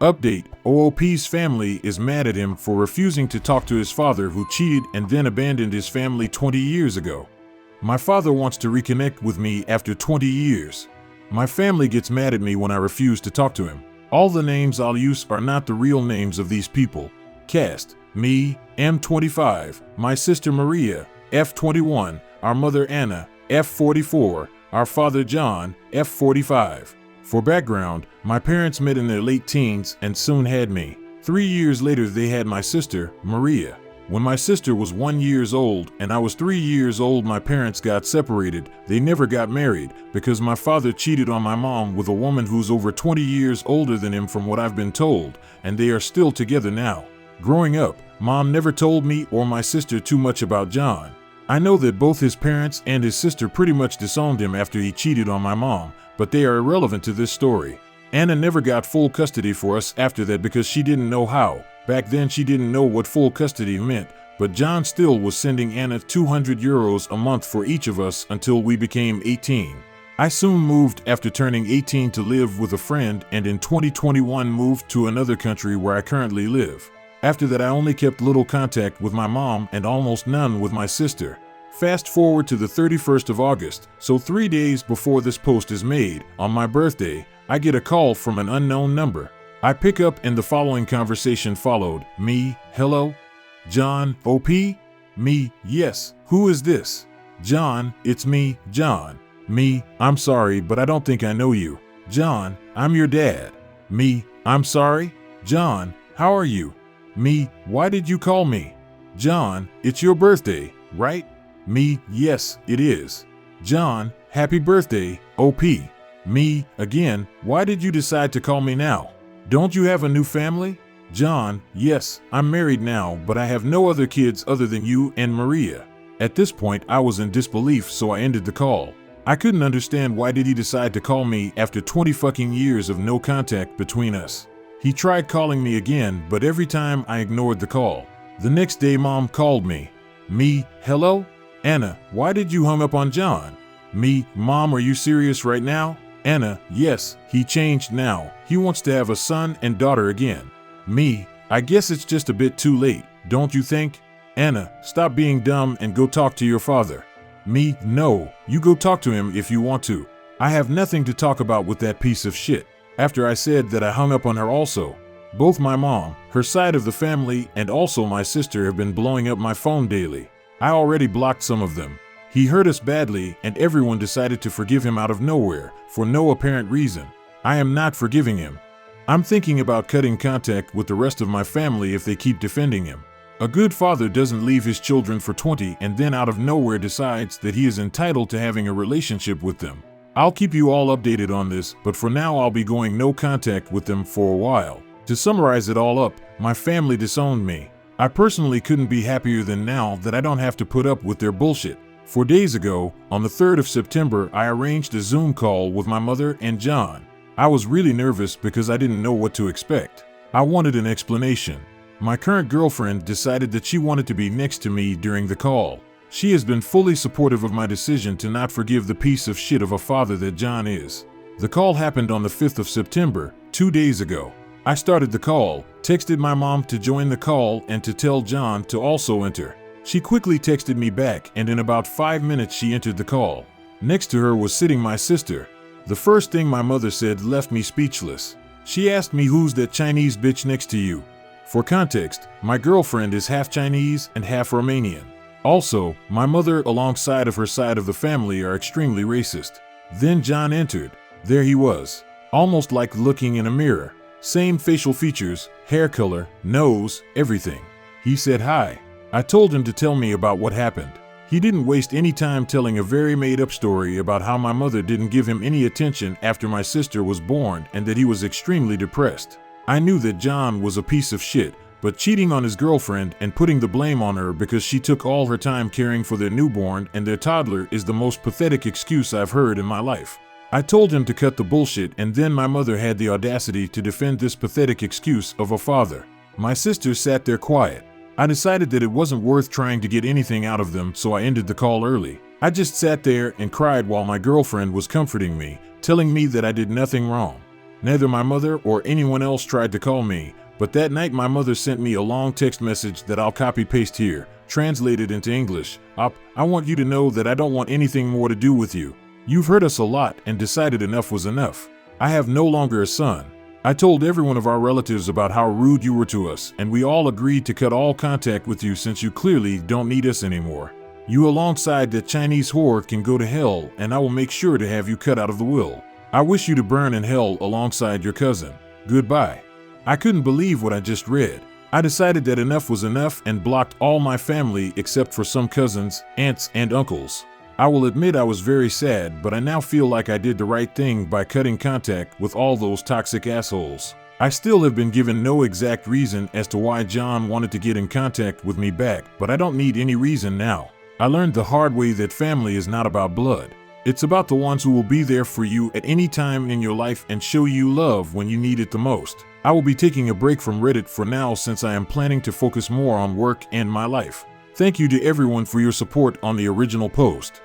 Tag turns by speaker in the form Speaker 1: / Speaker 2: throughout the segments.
Speaker 1: Update: OOP's family is mad at him for refusing to talk to his father, who cheated and then abandoned his family 20 years ago. My father wants to reconnect with me after 20 years. My family gets mad at me when I refuse to talk to him. All the names I'll use are not the real names of these people. Cast: me, M25, my sister Maria, F21, our mother Anna, F44, our father John, F45. For background, my parents met in their late teens and soon had me. 3 years later they had my sister, Maria. When my sister was 1 year old and I was 3 years old, my parents got separated. They never got married because my father cheated on my mom with a woman who's over 20 years older than him from what I've been told, and they are still together now. Growing up, Mom never told me or my sister too much about John. I know that both his parents and his sister pretty much disowned him after he cheated on my mom, but they are irrelevant to this story. Anna never got full custody for us after that because she didn't know how. Back then she didn't know what full custody meant, but John still was sending Anna €200 a month for each of us until we became 18. I soon moved after turning 18 to live with a friend, and in 2021 moved to another country where I currently live. After that I only kept little contact with my mom and almost none with my sister. Fast forward to the 31st of August, so 3 days before this post is made, on my birthday, I get a call from an unknown number. I pick up and the following conversation followed. Me: hello? John: OP? Me: yes, who is this? John: it's me, John. Me: I'm sorry, but I don't think I know you. John: I'm your dad. Me: I'm sorry? John: how are you? Me: why did you call me? John: it's your birthday, right? Me: yes, it is. John: happy birthday, OP. Me: again, why did you decide to call me now? Don't you have a new family? John: yes, I'm married now, but I have no other kids other than you and Maria. At this point, I was in disbelief, so I ended the call. I couldn't understand why did he decide to call me after 20 fucking years of no contact between us. He tried calling me again, but every time I ignored the call. The next day Mom called me. Me: hello? Anna: why did you hung up on John? Me: Mom, are you serious right now? Anna: yes, he changed now. He wants to have a son and daughter again. Me: I guess it's just a bit too late, don't you think? Anna: stop being dumb and go talk to your father. Me: no, you go talk to him if you want to. I have nothing to talk about with that piece of shit. After I said that, I hung up on her also. Both my mom, her side of the family, and also my sister have been blowing up my phone daily. I already blocked some of them. He hurt us badly and everyone decided to forgive him out of nowhere, for no apparent reason. I am not forgiving him. I'm thinking about cutting contact with the rest of my family if they keep defending him. A good father doesn't leave his children for 20 and then out of nowhere decides that he is entitled to having a relationship with them. I'll keep you all updated on this, but for now I'll be going no contact with them for a while. To summarize it all up, my family disowned me. I personally couldn't be happier than now that I don't have to put up with their bullshit. 4 days ago, on the 3rd of September, I arranged a Zoom call with my mother and John. I was really nervous because I didn't know what to expect. I wanted an explanation. My current girlfriend decided that she wanted to be next to me during the call. She has been fully supportive of my decision to not forgive the piece of shit of a father that John is. The call happened on the 5th of September, 2 days ago. I started the call, texted my mom to join the call and to tell John to also enter. She quickly texted me back and in about 5 minutes she entered the call. Next to her was sitting my sister. The first thing my mother said left me speechless. She asked me, who's that Chinese bitch next to you? For context, my girlfriend is half Chinese and half Romanian. Also, my mother alongside of her side of the family are extremely racist. Then John entered. There he was, almost like looking in a mirror. Same facial features, hair color, nose, everything. He said hi. I told him to tell me about what happened. He didn't waste any time telling a very made-up story about how my mother didn't give him any attention after my sister was born and that he was extremely depressed. I knew that John was a piece of shit, but cheating on his girlfriend and putting the blame on her because she took all her time caring for their newborn and their toddler is the most pathetic excuse I've heard in my life. I told him to cut the bullshit, and then my mother had the audacity to defend this pathetic excuse of a father. My sister sat there quiet. I decided that it wasn't worth trying to get anything out of them, so I ended the call early. I just sat there and cried while my girlfriend was comforting me, telling me that I did nothing wrong. Neither my mother or anyone else tried to call me, but that night my mother sent me a long text message that I'll copy-paste here, translated into English. I want you to know that I don't want anything more to do with you. You've hurt us a lot and decided enough was enough. I have no longer a son. I told every one of our relatives about how rude you were to us, and we all agreed to cut all contact with you since you clearly don't need us anymore. You alongside that Chinese whore can go to hell, and I will make sure to have you cut out of the will. I wish you to burn in hell alongside your cousin. Goodbye. I couldn't believe what I just read. I decided that enough was enough and blocked all my family except for some cousins, aunts, and uncles. I will admit I was very sad, but I now feel like I did the right thing by cutting contact with all those toxic assholes. I still have been given no exact reason as to why John wanted to get in contact with me back, but I don't need any reason now. I learned the hard way that family is not about blood. It's about the ones who will be there for you at any time in your life and show you love when you need it the most. I will be taking a break from Reddit for now since I am planning to focus more on work and my life. Thank you to everyone for your support on the original post.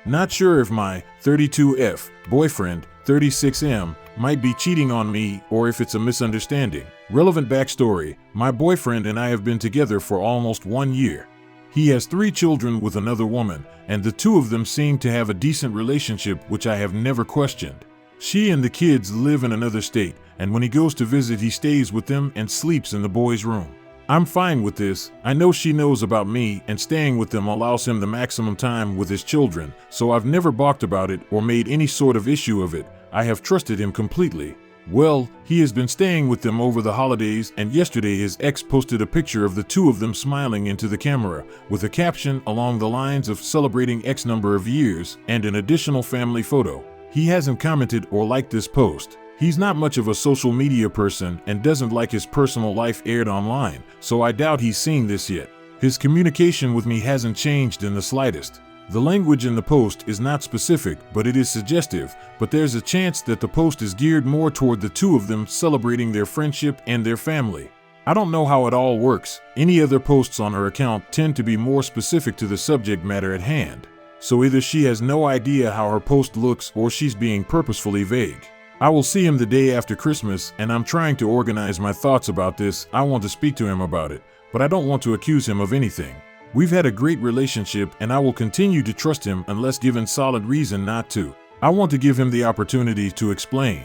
Speaker 1: Not sure if my 32F boyfriend, 36M, might be cheating on me or if it's a misunderstanding. Relevant backstory: my boyfriend and I have been together for almost 1 year. He has 3 children with another woman, and the 2 of them seem to have a decent relationship, which I have never questioned. She and the kids live in another state, and when he goes to visit he stays with them and sleeps in the boys' room. I'm fine with this. I know she knows about me, and staying with them allows him the maximum time with his children, so I've never balked about it or made any sort of issue of it. I have trusted him completely. Well, he has been staying with them over the holidays, and yesterday his ex posted a picture of the 2 of them smiling into the camera, with a caption along the lines of celebrating X number of years, and an additional family photo. He hasn't commented or liked this post. He's not much of a social media person and doesn't like his personal life aired online, so I doubt he's seen this yet. His communication with me hasn't changed in the slightest. The language in the post is not specific, but it is suggestive, but there's a chance that the post is geared more toward the 2 of them celebrating their friendship and their family. I don't know how it all works. Any other posts on her account tend to be more specific to the subject matter at hand. So either she has no idea how her post looks or she's being purposefully vague. I will see him the day after Christmas, and I'm trying to organize my thoughts about this. I want to speak to him about it, but I don't want to accuse him of anything. We've had a great relationship, and I will continue to trust him unless given solid reason not to. I want to give him the opportunity to explain.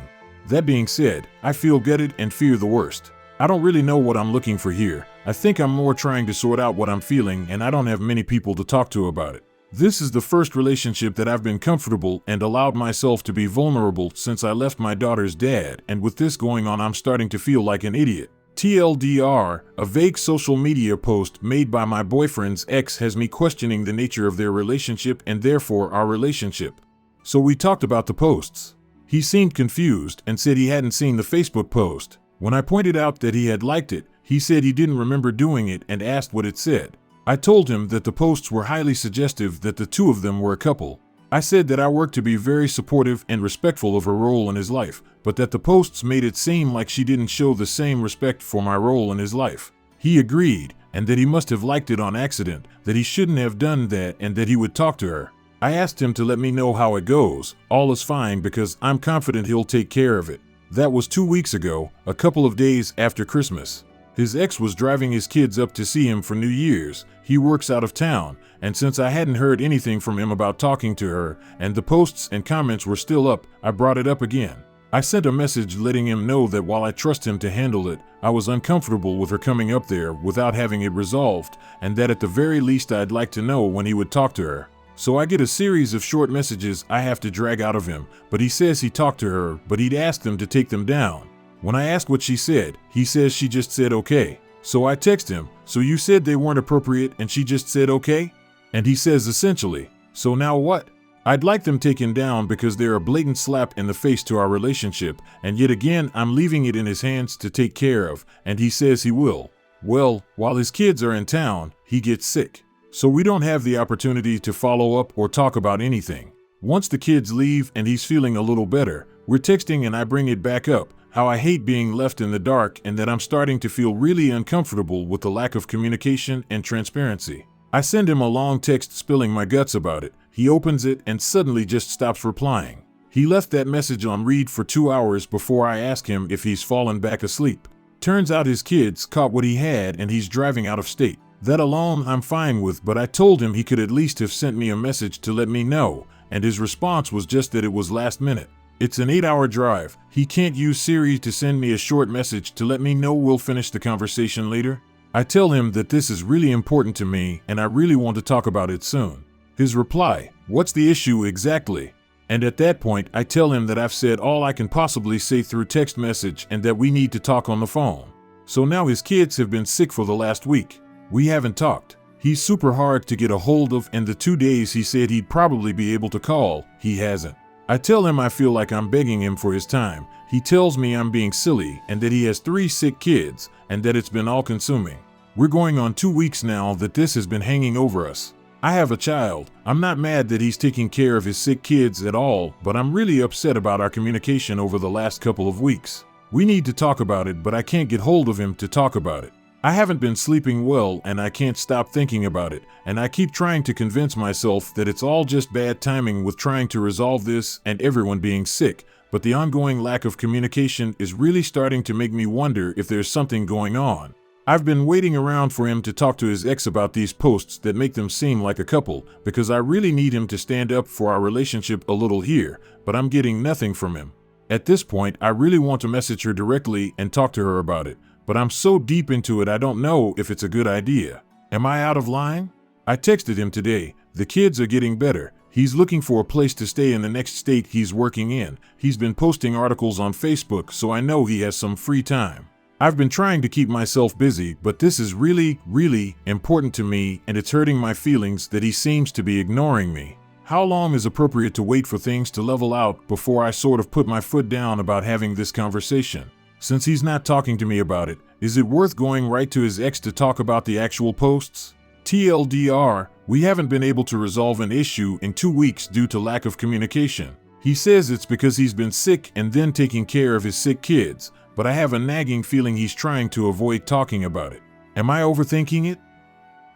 Speaker 1: That being said, I feel gutted and fear the worst. I don't really know what I'm looking for here. I think I'm more trying to sort out what I'm feeling, and I don't have many people to talk to about it. This is the first relationship that I've been comfortable and allowed myself to be vulnerable since I left my daughter's dad, and with this going on I'm starting to feel like an idiot. TLDR, a vague social media post made by my boyfriend's ex has me questioning the nature of their relationship and therefore our relationship. So we talked about the posts. He seemed confused and said he hadn't seen the Facebook post. When I pointed out that he had liked it, he said he didn't remember doing it and asked what it said. I told him that the posts were highly suggestive that the 2 of them were a couple. I said that I worked to be very supportive and respectful of her role in his life, but that the posts made it seem like she didn't show the same respect for my role in his life. He agreed, and that he must have liked it on accident, that he shouldn't have done that, and that he would talk to her. I asked him to let me know how it goes. All is fine because I'm confident he'll take care of it. That was 2 weeks ago, a couple of days after Christmas. His ex was driving his kids up to see him for New Year's. He works out of town, and since I hadn't heard anything from him about talking to her, and the posts and comments were still up, I brought it up again. I sent a message letting him know that while I trust him to handle it, I was uncomfortable with her coming up there without having it resolved, and that at the very least I'd like to know when he would talk to her. So I get a series of short messages I have to drag out of him, but he says he talked to her, but he'd asked them to take them down. When I asked what she said, he says she just said okay. So I text him, so you said they weren't appropriate and she just said okay? And he says essentially, so now what? I'd like them taken down because they're a blatant slap in the face to our relationship, and yet again I'm leaving it in his hands to take care of, and he says he will. Well, while his kids are in town, he gets sick. So we don't have the opportunity to follow up or talk about anything. Once the kids leave and he's feeling a little better, we're texting and I bring it back up. How I hate being left in the dark and that I'm starting to feel really uncomfortable with the lack of communication and transparency. I send him a long text spilling my guts about it. He opens it and suddenly just stops replying. He left that message on read for 2 hours before I asked him if he's fallen back asleep. Turns out his kids caught what he had and he's driving out of state. That alone I'm fine with, but I told him he could at least have sent me a message to let me know, and his response was just that it was last minute. It's an 8-hour drive. He can't use Siri to send me a short message to let me know we'll finish the conversation later. I tell him that this is really important to me and I really want to talk about it soon. His reply, "What's the issue exactly?" And at that point, I tell him that I've said all I can possibly say through text message and that we need to talk on the phone. So now his kids have been sick for the last week. We haven't talked. He's super hard to get a hold of, and the 2 days he said he'd probably be able to call, he hasn't. I tell him I feel like I'm begging him for his time. He tells me I'm being silly and that he has 3 sick kids and that it's been all-consuming. We're going on 2 weeks now that this has been hanging over us. I have a child. I'm not mad that he's taking care of his sick kids at all, but I'm really upset about our communication over the last couple of weeks. We need to talk about it, but I can't get hold of him to talk about it. I haven't been sleeping well and I can't stop thinking about it, and I keep trying to convince myself that it's all just bad timing with trying to resolve this and everyone being sick, but the ongoing lack of communication is really starting to make me wonder if there's something going on. I've been waiting around for him to talk to his ex about these posts that make them seem like a couple, because I really need him to stand up for our relationship a little here, but I'm getting nothing from him. At this point, I really want to message her directly and talk to her about it, but I'm so deep into it I don't know if it's a good idea. Am I out of line? I texted him today. The kids are getting better. He's looking for a place to stay in the next state he's working in. He's been posting articles on Facebook, so I know he has some free time. I've been trying to keep myself busy, but this is really, really important to me, and it's hurting my feelings that he seems to be ignoring me. How long is appropriate to wait for things to level out before I sort of put my foot down about having this conversation? Since he's not talking to me about it, is it worth going right to his ex to talk about the actual posts? TLDR, we haven't been able to resolve an issue in 2 weeks due to lack of communication. He says it's because he's been sick and then taking care of his sick kids, but I have a nagging feeling he's trying to avoid talking about it. Am I overthinking it?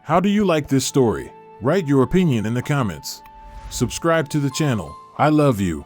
Speaker 1: How do you like this story? Write your opinion in the comments. Subscribe to the channel. I love you.